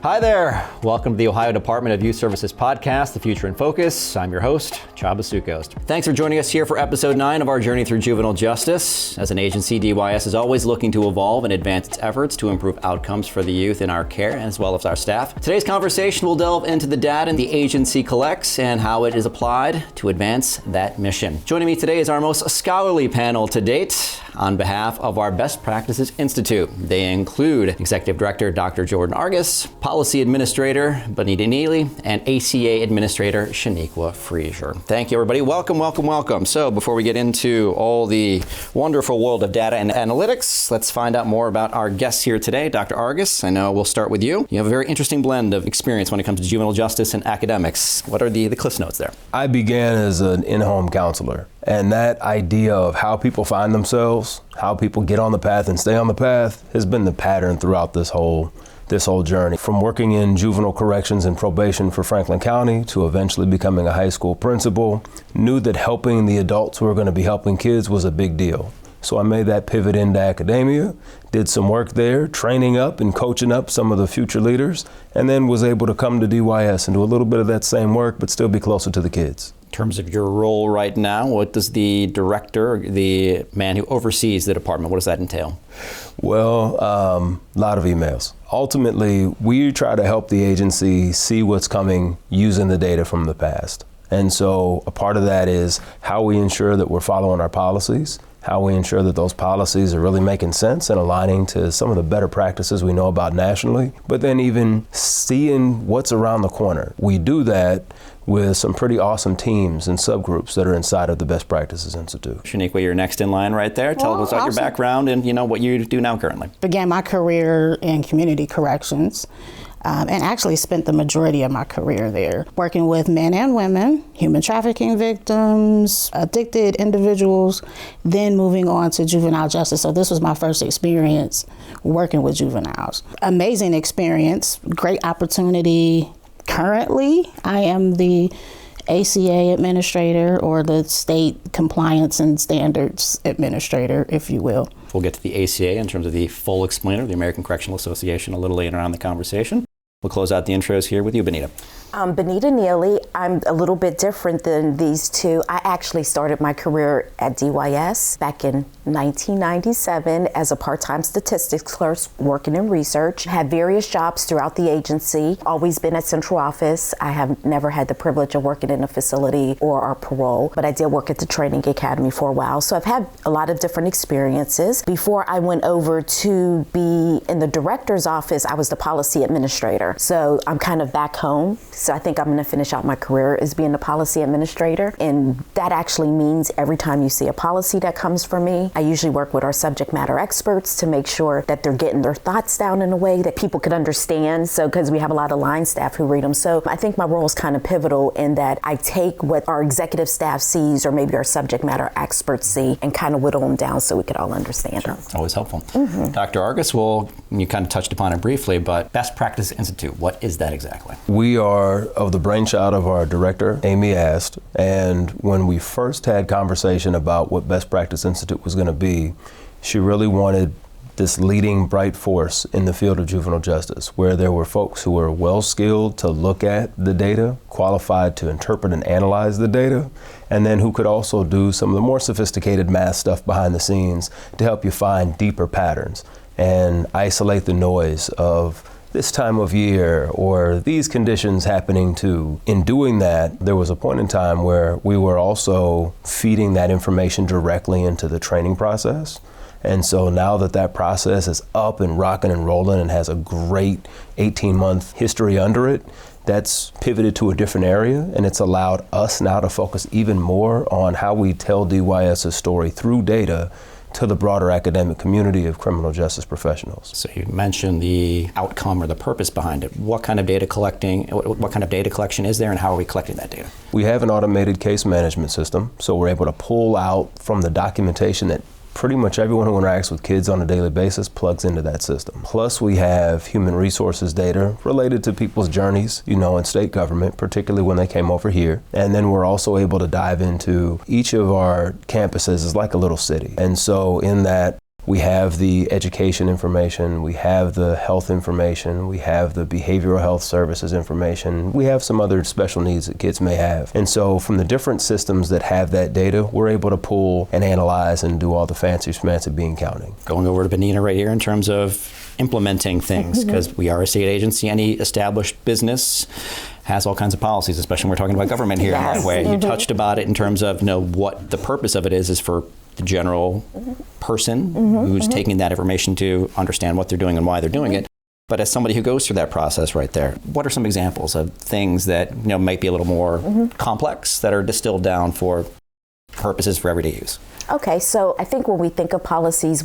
Hi there. Welcome to the Ohio Department of Youth Services podcast, The Future in Focus. I'm your host, Chaba Sukost. Thanks for joining us here for episode 9 of our journey through juvenile justice. As an agency, DYS is always looking to evolve and advance its efforts to improve outcomes for the youth in our care as well as our staff. Today's conversation will delve into the data the agency collects and how it is applied to advance that mission. Joining me today is our most scholarly panel to date on behalf of our Best Practices Institute. They include Executive Director Dr. Jordan Argus, Policy Administrator Benita Neely, and ACA Administrator Shanequah Frazier. Thank you, everybody. Welcome, welcome, welcome. So before we get into all the wonderful world of data and analytics, let's find out more about our guests here today. Dr. Argus, I know we'll start with you. You have a very interesting blend of experience when it comes to juvenile justice and academics. What are the Cliff Notes there? I began as an in-home counselor. And that idea of how people find themselves, how people get on the path and stay on the path has been the pattern throughout this whole journey. From working in juvenile corrections and probation for Franklin County to eventually becoming a high school principal, knew that helping the adults who are going to be helping kids was a big deal. So I made that pivot into academia, did some work there, training up and coaching up some of the future leaders, and then was able to come to DYS and do a little bit of that same work, but still be closer to the kids. In terms of your role right now, what does the director, the man who oversees the department, what does that entail? Well, a lot of emails. Ultimately, we try to help the agency see what's coming using the data from the past. And so a part of that is how we ensure that we're following our policies, how we ensure that those policies are really making sense and aligning to some of the better practices we know about nationally, but then even seeing what's around the corner. We do that with some pretty awesome teams and subgroups that are inside of the Best Practices Institute. Shanequah, you're next in line right there. Tell us about your background and what you do now currently. Began my career in community corrections and actually spent the majority of my career there, working with men and women, human trafficking victims, addicted individuals, then moving on to juvenile justice. So this was my first experience working with juveniles. Amazing experience, great opportunity. Currently, I am the ACA administrator, or the state compliance and standards administrator, if you will. We'll get to the ACA in terms of the full explainer, the American Correctional Association, a little later on in the conversation. We'll close out the intros here with you, Benita. Benita Neely. I'm a little bit different than these two. I actually started my career at DYS back in 1997 as a part-time statistics clerk working in research. Had various jobs throughout the agency, always been at central office. I have never had the privilege of working in a facility or our parole, but I did work at the training academy for a while. So I've had a lot of different experiences. Before I went over to be in the director's office, I was the policy administrator. So I'm kind of back home. So I think I'm going to finish out my career as being the policy administrator. And that actually means every time you see a policy that comes from me, I usually work with our subject matter experts to make sure that they're getting their thoughts down in a way that people could understand. So, because we have a lot of line staff who read them. So I think my role is kind of pivotal in that I take what our executive staff sees, or maybe our subject matter experts see, and kind of whittle them down so we could all understand Sure. it. Always helpful. Mm-hmm. Dr. Argus, well, you kind of touched upon it briefly, but Best Practice Institute, what is that exactly? We are of the brainchild of our director, Amy Ast, and when we first had conversation about what Best Practice Institute was going to be, she really wanted this leading bright force in the field of juvenile justice, where there were folks who were well skilled to look at the data, qualified to interpret and analyze the data, and then who could also do some of the more sophisticated math stuff behind the scenes to help you find deeper patterns and isolate the noise of this time of year or these conditions happening too. In doing that, there was a point in time where we were also feeding that information directly into the training process. And so now that process is up and rocking and rolling and has a great 18-month history under it, that's pivoted to a different area, and it's allowed us now to focus even more on how we tell DYS's story through data to the broader academic community of criminal justice professionals. So you mentioned the outcome or the purpose behind it. What kind of data collection is there, and how are we collecting that data? We have an automated case management system, so we're able to pull out from the documentation that pretty much everyone who interacts with kids on a daily basis plugs into that system. Plus, we have human resources data related to people's journeys, in state government, particularly when they came over here. And then we're also able to dive into each of our campuses is like a little city. And so in that, We have the education information, we have the health information, we have the behavioral health services information, we have some other special needs that kids may have. And so from the different systems that have that data, we're able to pull and analyze and do all the fancy schmancy bean counting. Going over to Benita right here in terms of implementing things, because we are a state agency. Any established business has all kinds of policies, especially when we're talking about government here in that way. You touched about it in terms of, what the purpose of it is for the general person who's taking that information to understand what they're doing and why they're doing it. But as somebody who goes through that process right there, what are some examples of things that might be a little more complex that are distilled down for purposes for everyday use? Okay, so I think when we think of policies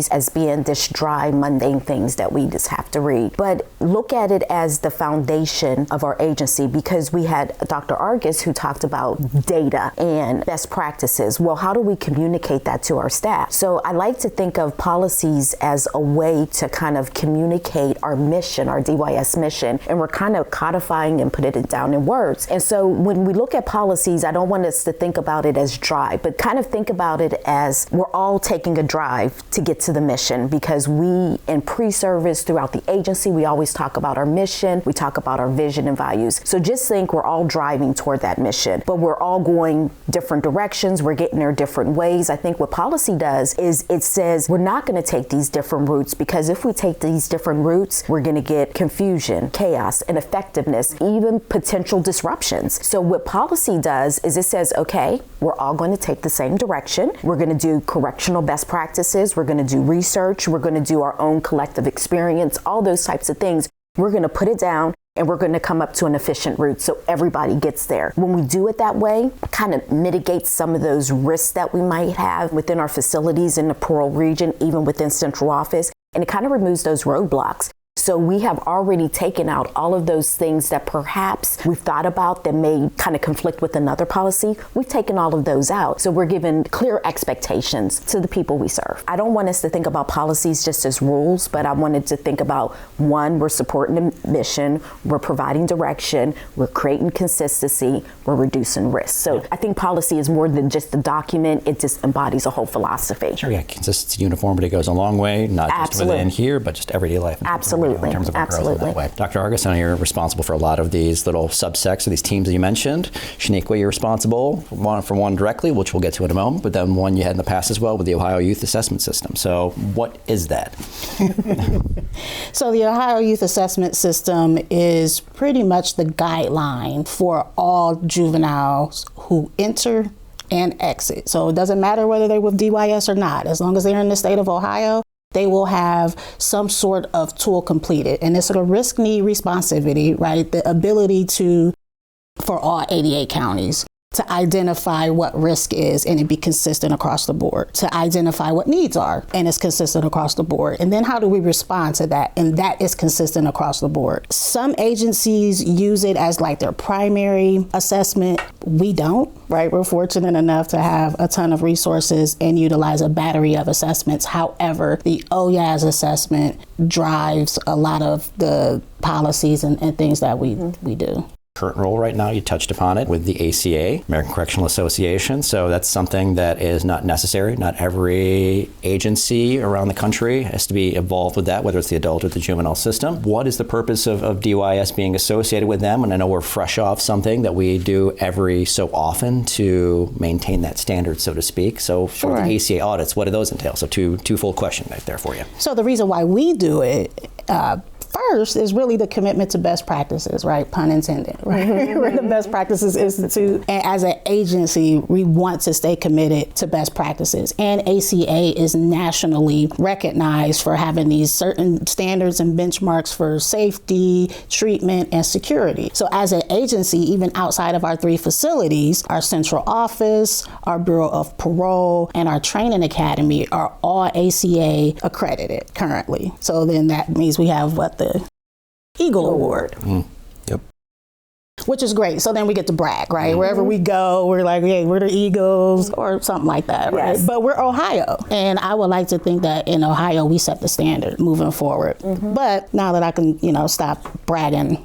as being just dry, mundane things that we just have to read. But look at it as the foundation of our agency, because we had Dr. Argus who talked about data and best practices. Well, how do we communicate that to our staff? So I like to think of policies as a way to kind of communicate our mission, our DYS mission, and we're kind of codifying and putting it down in words. And so when we look at policies, I don't want us to think about it as dry, but kind of think about it as we're all taking a drive to get to the mission, because we in pre-service throughout the agency, we always talk about our mission, we talk about our vision and values. So just think we're all driving toward that mission, but we're all going different directions, we're getting there different ways. I think what policy does is it says we're not going to take these different routes, because if we take these different routes, we're going to get confusion, chaos, ineffectiveness, even potential disruptions. So what policy does is it says, okay, we're all going to take the same direction. We're going to do correctional best practices. We're going to do research. We're going to do our own collective experience, all those types of things. We're going to put it down and we're going to come up to an efficient route so everybody gets there. When we do it that way, it kind of mitigates some of those risks that we might have within our facilities in the parole region, even within central office, and it kind of removes those roadblocks. So we have already taken out all of those things that perhaps we've thought about that may kind of conflict with another policy. We've taken all of those out. So we're giving clear expectations to the people we serve. I don't want us to think about policies just as rules, but I wanted to think about, one, we're supporting the mission, we're providing direction, we're creating consistency, we're reducing risk. So I think policy is more than just a document, it just embodies a whole philosophy. Sure, yeah, consistency, uniformity goes a long way, not just within here, but just everyday life. Absolutely. In terms of our growth in that way. Dr. Argus, I know you're responsible for a lot of these little subsects or these teams that you mentioned. Shanequah, you're responsible for one directly, which we'll get to in a moment, but then one you had in the past as well with the Ohio Youth Assessment System. So what is that? So the Ohio Youth Assessment System is pretty much the guideline for all juveniles who enter and exit. So it doesn't matter whether they're with DYS or not, as long as they're in the state of Ohio, they will have some sort of tool completed. And it's a risk need responsivity, right? The ability for all 88 counties, to identify what risk is and it be consistent across the board, to identify what needs are and it's consistent across the board. And then how do we respond to that? And that is consistent across the board. Some agencies use it as like their primary assessment. We don't, right? We're fortunate enough to have a ton of resources and utilize a battery of assessments. However, the OYAS assessment drives a lot of the policies and things that we do. Current role right now, you touched upon it with the ACA, American Correctional Association. So that's something that is not necessary. Not every agency around the country has to be involved with that, whether it's the adult or the juvenile system. What is the purpose of DYS being associated with them? And I know we're fresh off something that we do every so often to maintain that standard, so to speak. So for the ACA audits, what do those entail? So two-fold question right there for you. So the reason why we do it, first is really the commitment to best practices, right? Pun intended, right? We're the Best Practices Institute. And as an agency, we want to stay committed to best practices. And ACA is nationally recognized for having these certain standards and benchmarks for safety, treatment, and security. So as an agency, even outside of our 3 facilities, our central office, our Bureau of Parole, and our training academy are all ACA accredited currently. So then that means we have the Eagle Award. Yep. Which is great. So then we get to brag, right? Wherever we go, we're like, hey, we're the Eagles or something like that, right? Yes. But we're Ohio. And I would like to think that in Ohio, we set the standard moving forward. But now that I can, stop bragging,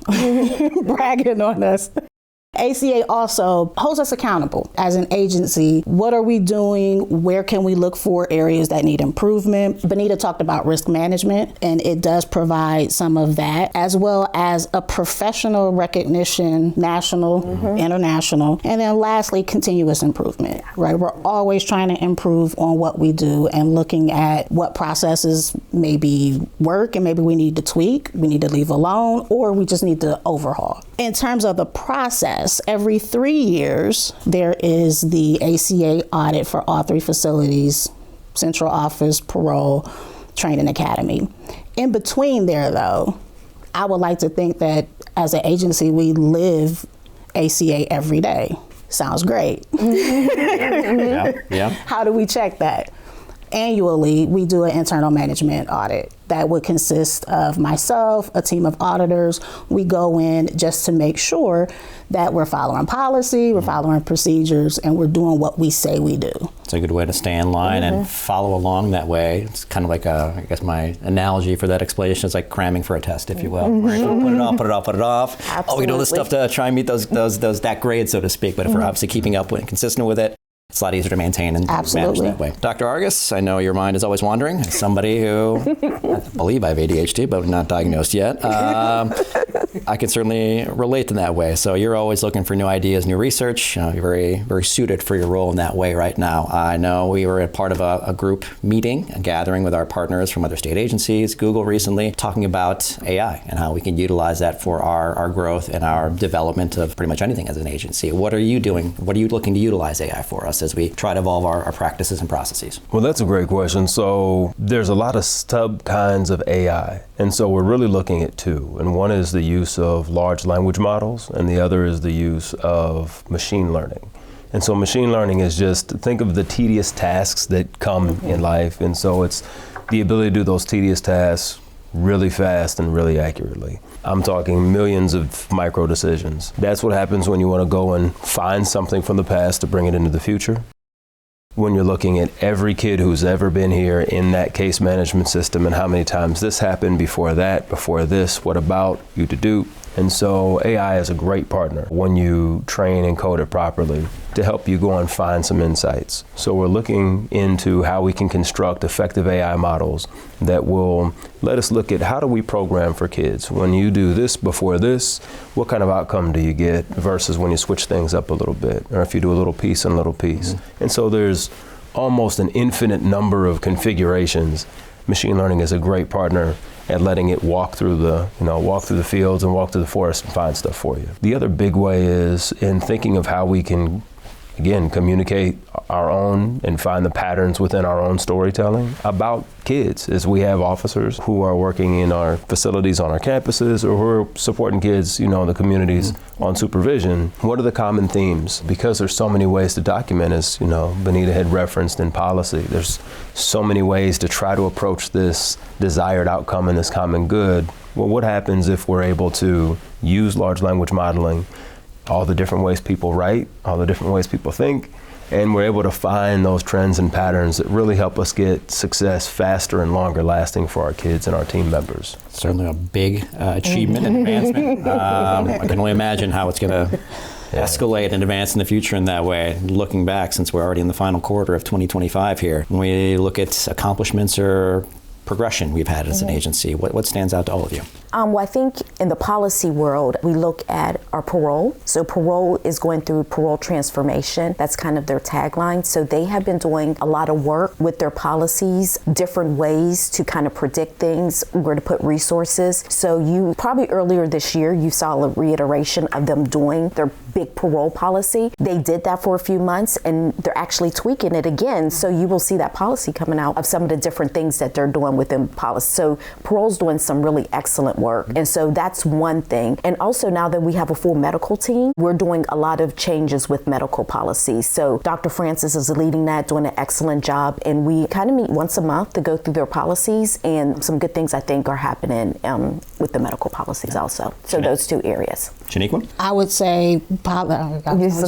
bragging on us. ACA also holds us accountable as an agency. What are we doing? Where can we look for areas that need improvement? Benita talked about risk management, and it does provide some of that, as well as a professional recognition, national, international, and then lastly, continuous improvement, right? We're always trying to improve on what we do and looking at what processes maybe work and maybe we need to tweak, we need to leave alone, or we just need to overhaul. In terms of the process, every 3 years, there is the ACA audit for all 3 facilities, central office, parole, training academy. In between there, though, I would like to think that as an agency, we live ACA every day. Sounds great. Yeah. How do we check that? Annually, we do an internal management audit that would consist of myself, a team of auditors. We go in just to make sure that we're following policy, we're following procedures, and we're doing what we say we do. It's a good way to stay in line and follow along that way. It's kind of like I guess my analogy for that explanation is like cramming for a test, if you will. Right? So put it off. Absolutely. Oh, we do all this stuff to try and meet that grade, so to speak. But if we're obviously keeping up with and consistent with it, it's a lot easier to maintain and manage that way. Dr. Argus, I know your mind is always wandering. As somebody who, I believe I have ADHD, but not diagnosed yet, I can certainly relate in that way. So you're always looking for new ideas, new research. You're very, very suited for your role in that way right now. I know we were a part of a group meeting, a gathering with our partners from other state agencies, Google recently, talking about AI and how we can utilize that for our growth and our development of pretty much anything as an agency. What are you doing? What are you looking to utilize AI for us as we try to evolve our practices and processes? Well, that's a great question. So there's a lot of sub kinds of AI. And so we're really looking at 2. And one is the use of large language models, and the other is the use of machine learning. And so machine learning is just, think of the tedious tasks that come in life. And so it's the ability to do those tedious tasks really fast and really accurately. I'm talking millions of micro decisions. That's what happens when you want to go and find something from the past to bring it into the future. When you're looking at every kid who's ever been here in that case management system and how many times this happened, before that, before this, what about, you to do. And so AI is a great partner when you train and code it properly to help you go and find some insights. So we're looking into how we can construct effective AI models that will let us look at how do we program for kids. When you do this before this, what kind of outcome do you get versus when you switch things up a little bit, or if you do a little piece and a little piece. And so there's almost an infinite number of configurations. Machine learning is a great partner at letting it walk through the fields and walk through the forest and find stuff for you. The other big way is in thinking of how we can, again, communicate our own and find the patterns within our own storytelling about kids, as we have officers who are working in our facilities on our campuses or who are supporting kids, in the communities on supervision. What are the common themes? Because there's so many ways to document, as Benita had referenced in policy. There's so many ways to try to approach this desired outcome and this common good. Well, what happens if we're able to use large language modeling, all the different ways people write, all the different ways people think, and we're able to find those trends and patterns that really help us get success faster and longer lasting for our kids and our team members. Certainly a big achievement and advancement. I can only imagine how it's going to escalate and advance in the future in that way. Looking back, since we're already in the final quarter of 2025 here, when we look at accomplishments or progression we've had as an agency, what stands out to all of you? Well, I think in the policy world, we look at our parole. So parole is going through parole transformation. That's kind of their tagline. So they have been doing a lot of work with their policies, different ways to kind of predict things, where to put resources. So you probably earlier this year, you saw a reiteration of them doing their big parole policy. They did that for a few months and they're actually tweaking it again. So you will see that policy coming out of some of the different things that they're doing within policy. So parole's doing some really excellent work. And so that's one thing. And also now that we have a full medical team, we're doing a lot of changes with medical policies. So Dr. Francis is leading that, doing an excellent job. And we kind of meet once a month to go through their policies, and some good things I think are happening with the medical policies also. So those 2 areas. Shanequah? I would say, policies,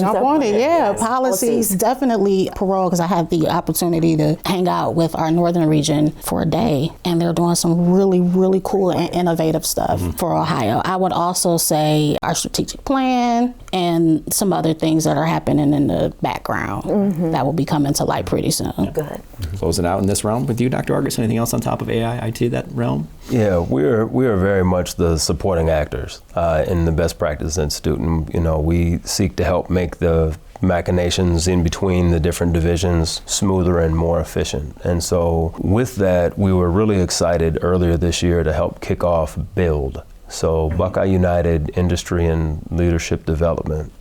definitely parole, because I had the opportunity to hang out with our northern region for a day, and they're doing some really, really cool and innovative stuff for Ohio. I would also say our strategic plan and some other things that are happening in the background that will be coming to light pretty soon. Good. Close it out in this realm with you, Dr. Argus. Anything else on top of AI, IT, that realm? Yeah, we are very much the supporting actors in the Best Practice Institute, and we seek to help make the machinations in between the different divisions smoother and more efficient. And so with that, we were really excited earlier this year to help kick off BUILD. So Buckeye United Industry and Leadership Development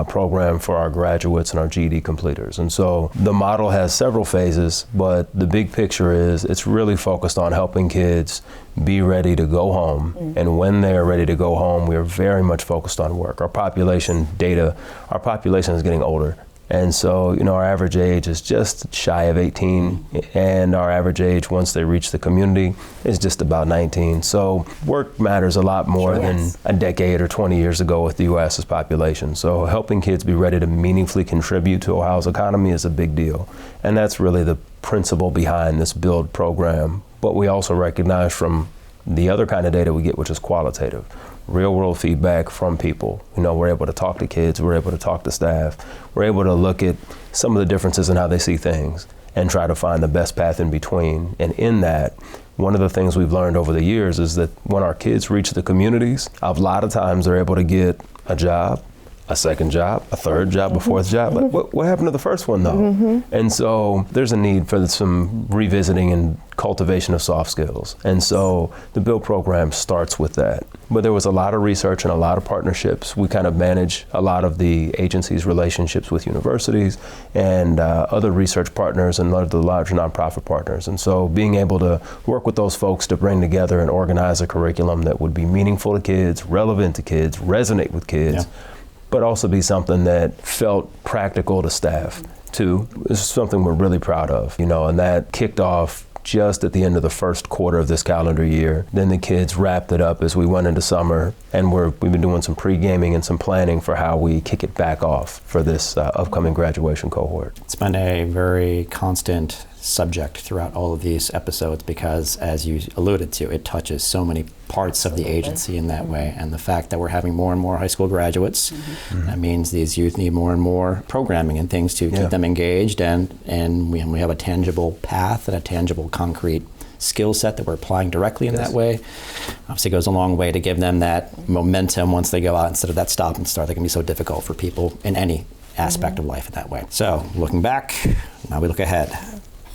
program for our graduates and our GED completers. And so the model has several phases, but the big picture is it's really focused on helping kids be ready to go home. And when they're ready to go home, we're very much focused on work. Our population is getting older. And so, our average age is just shy of 18, and our average age once they reach the community is just about 19. So work matters a lot more than a decade or 20 years ago with the U.S.'s population. So helping kids be ready to meaningfully contribute to Ohio's economy is a big deal. And that's really the principle behind this BUILD program. But we also recognize from the other kind of data we get, which is qualitative, real world feedback from people. We're able to talk to kids, we're able to talk to staff, we're able to look at some of the differences in how they see things and try to find the best path in between. And in that, one of the things we've learned over the years is that when our kids reach the communities, a lot of times they're able to get a job, a second job, a third job, a fourth job. Like, what happened to the first one, though? And so there's a need for some revisiting and cultivation of soft skills. And so the BUILD program starts with that. But there was a lot of research and a lot of partnerships. We kind of manage a lot of the agency's relationships with universities and other research partners and a lot of the larger nonprofit partners. And so being able to work with those folks to bring together and organize a curriculum that would be meaningful to kids, relevant to kids, resonate with kids, but also be something that felt practical to staff too, is something we're really proud of, and that kicked off just at the end of the first quarter of this calendar year. Then the kids wrapped it up as we went into summer, and we've been doing some pre-gaming and some planning for how we kick it back off for this upcoming graduation cohort. It's been a very constant subject throughout all of these episodes because, as you alluded to, it touches so many parts of the agency in that way. And the fact that we're having more and more high school graduates, that means these youth need more and more programming and things to keep them engaged, and we have a tangible path and a tangible concrete skill set that we're applying directly in that way. Obviously goes a long way to give them that momentum once they go out instead of that stop and start that can be so difficult for people in any aspect of life in that way. So looking back, now we look ahead.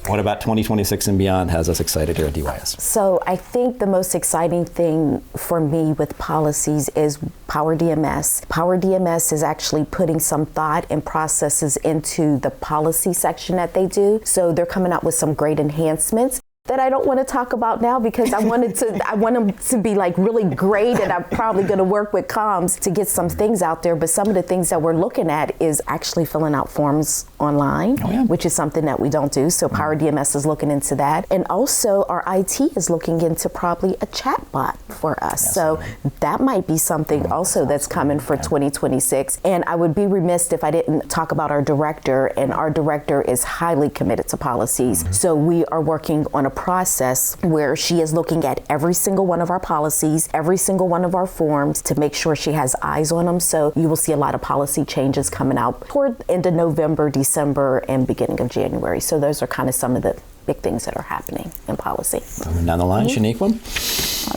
What about 2026 and beyond has us excited here at DYS? So I think the most exciting thing for me with policies is Power DMS. Power DMS is actually putting some thought and processes into the policy section that they do. So they're coming out with some great enhancements that I don't want to talk about now because I want them to be like really great, and I'm probably going to work with comms to get some things out there. But some of the things that we're looking at is actually filling out forms online, which is something that we don't do. So Power DMS is looking into that. And also our IT is looking into probably a chat bot for us. Yes. So that might be something also that's coming for 2026. And I would be remiss if I didn't talk about our director, and our director is highly committed to policies. So we are working on a process where she is looking at every single one of our policies, every single one of our forms to make sure she has eyes on them. So you will see a lot of policy changes coming out toward the end of November, December, and beginning of January. So those are kind of some of the big things that are happening in policy. Coming down the line, Shanequah?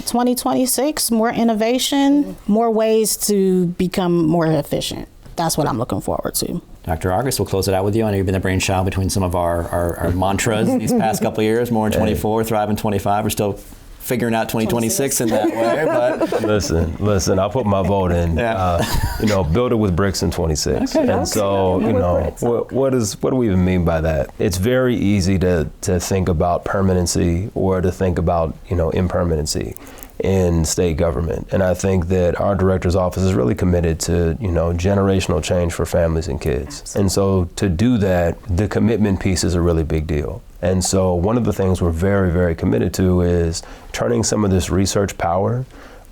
2026, more innovation, more ways to become more efficient. That's what I'm looking forward to. Dr. August, we'll close it out with you. I know you've been the brainchild between some of our mantras these past couple of years, more in 24, thrive in 25. We're still figuring out 2026 in that way. But listen, I'll put my vote in. Build it with bricks in 26. Okay, and so, what do we even mean by that? It's very easy to think about permanency or to think about, impermanency in state government. And I think that our director's office is really committed to, generational change for families and kids. Absolutely. And so to do that, the commitment piece is a really big deal. And so one of the things we're very, very committed to is turning some of this research power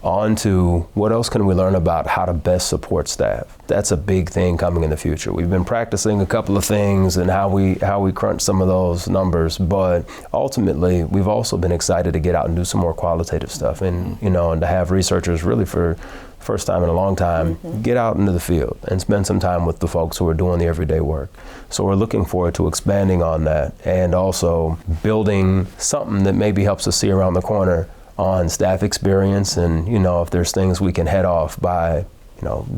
on to what else can we learn about how to best support staff. That's a big thing coming in the future. We've been practicing a couple of things and how we crunch some of those numbers, but ultimately we've also been excited to get out and do some more qualitative stuff, and and to have researchers really for first time in a long time get out into the field and spend some time with the folks who are doing the everyday work. So we're looking forward to expanding on that and also building something that maybe helps us see around the corner on staff experience, and if there's things we can head off by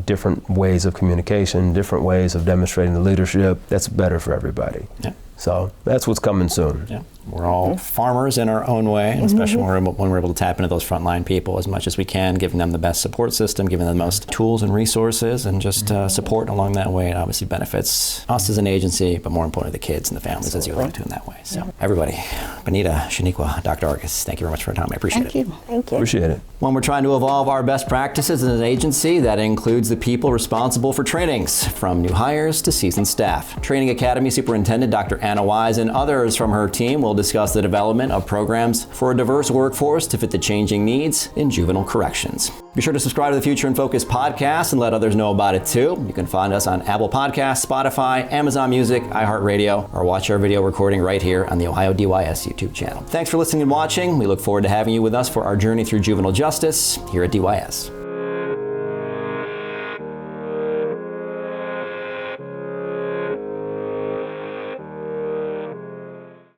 different ways of communication, different ways of demonstrating the leadership, that's better for everybody. Yeah. So that's what's coming soon. Yeah. We're all farmers in our own way, especially when we're able to tap into those frontline people as much as we can, giving them the best support system, giving them the most tools and resources, and just support along that way. It obviously benefits us as an agency, but more importantly, the kids and the families, as you alluded to in that way. So everybody, Benita, Shanequah, Dr. Argus, thank you very much for your time. I appreciate it. Thank you. Appreciate it. When we're trying to evolve our best practices as an agency, that includes the people responsible for trainings, from new hires to seasoned staff. Training Academy Superintendent Dr. Anna Wise and others from her team will discuss the development of programs for a diverse workforce to fit the changing needs in juvenile corrections. Be sure to subscribe to the Future in Focus podcast and let others know about it too. You can find us on Apple Podcasts, Spotify, Amazon Music, iHeartRadio, or watch our video recording right here on the Ohio DYS YouTube channel. Thanks for listening and watching. We look forward to having you with us for our journey through juvenile justice here at DYS.